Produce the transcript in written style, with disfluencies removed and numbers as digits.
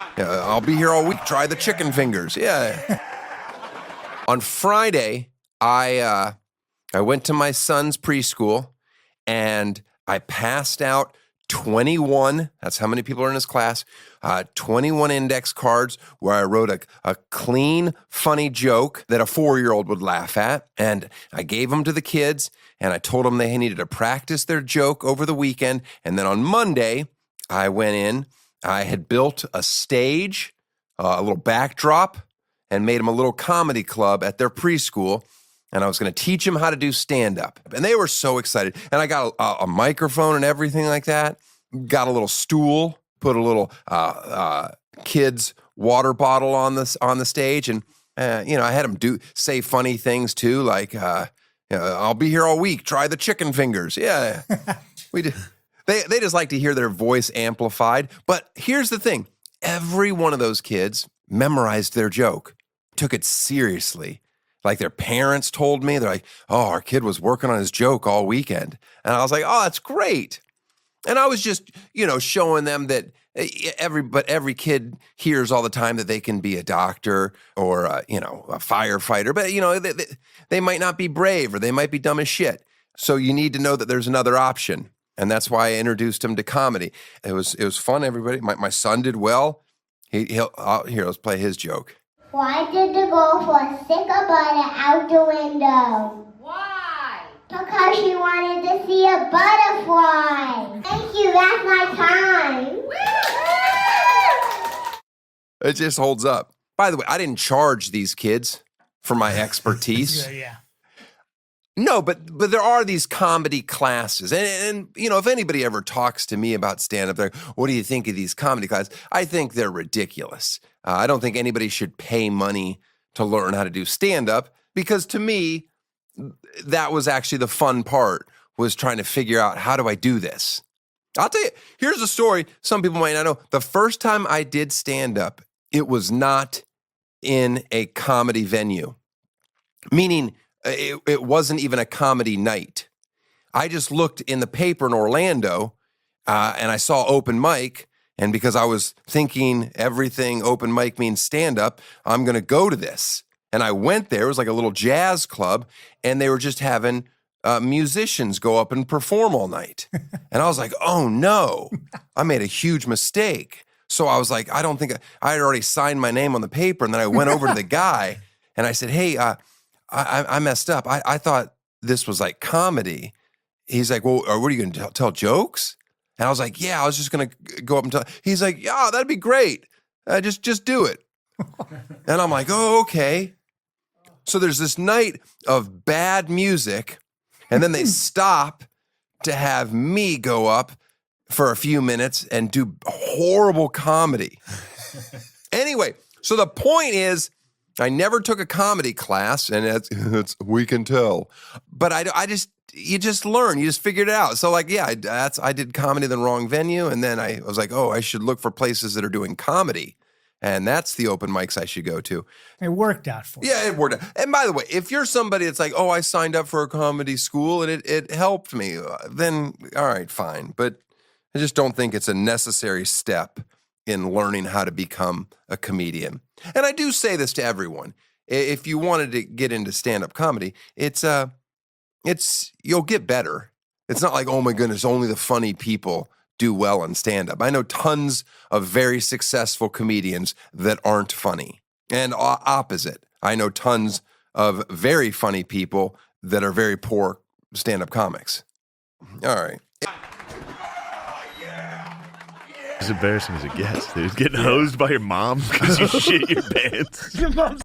I'll be here all week. Try the chicken fingers. Yeah. On Friday, I went to my son's preschool and I passed out 21, that's how many people are in his class, 21 index cards where I wrote a clean, funny joke that a 4-year-old would laugh at. And I gave them to the kids and I told them they needed to practice their joke over the weekend. And then on Monday, I went in, I had built a stage, a little backdrop, and made them a little comedy club at their preschool. And I was going to teach them how to do stand-up. And they were so excited. And I got a microphone and everything like that. Got a little stool, put a little kid's water bottle on the stage. And, I had them say funny things too, like, I'll be here all week. Try the chicken fingers. Yeah, we did. They just like to hear their voice amplified. But here's the thing. Every one of those kids memorized their joke, took it seriously. Like their parents told me, they're like, oh, our kid was working on his joke all weekend. And I was like, oh, that's great. And I was just, showing them that every kid hears all the time that they can be a doctor or, a firefighter. But, they might not be brave or they might be dumb as shit. So you need to know that there's another option. And that's why I introduced him to comedy. It was fun, everybody. My son did well. Here, let's play his joke. Why did the girl stick a butter out the window? Why? Because she wanted to see a butterfly. Thank you, that's my time. It just holds up. By the way, I didn't charge these kids for my expertise. Yeah. No, but there are these comedy classes. And if anybody ever talks to me about stand-up, they're like, what do you think of these comedy classes? I think they're ridiculous. I don't think anybody should pay money to learn how to do stand-up because to me, that was actually the fun part, was trying to figure out, how do I do this? I'll tell you, here's a story some people might not know. The first time I did stand-up, it was not in a comedy venue, meaning it wasn't even a comedy night. I just looked in the paper in Orlando and I saw open mic. And because I was thinking everything open mic means stand-up, I'm going to go to this. And I went there. It was like a little jazz club. And they were just having musicians go up and perform all night. And I was like, oh no, I made a huge mistake. So I was like, I don't think I had already signed my name on the paper. And then I went over to the guy and I said, hey, I messed up. I thought this was like comedy. He's like, well, what are you going to tell jokes? And I was like, yeah, I was just going to go up and tell. He's like, yeah, that'd be great. Just do it. And I'm like, oh, okay. So there's this night of bad music. And then they stop to have me go up for a few minutes and do horrible comedy. Anyway, so the point is, I never took a comedy class, and it's we can tell. But you just learn, you just figured it out. So like, yeah, I did comedy in the wrong venue, and then I was like, oh, I should look for places that are doing comedy, and that's the open mics I should go to. It worked out for you. Yeah, it worked out. And by the way, if you're somebody that's like, oh, I signed up for a comedy school and it helped me, then all right, fine. But I just don't think it's a necessary step in learning how to become a comedian. And I do say this to everyone. If you wanted to get into stand-up comedy, you'll get better. It's not like, oh my goodness, only the funny people do well on stand-up. I know tons of very successful comedians that aren't funny. And opposite, I know tons of very funny people that are very poor stand-up comics. All right. As embarrassing as it gets, dude. Getting hosed by your mom because you shit your pants. Your mom's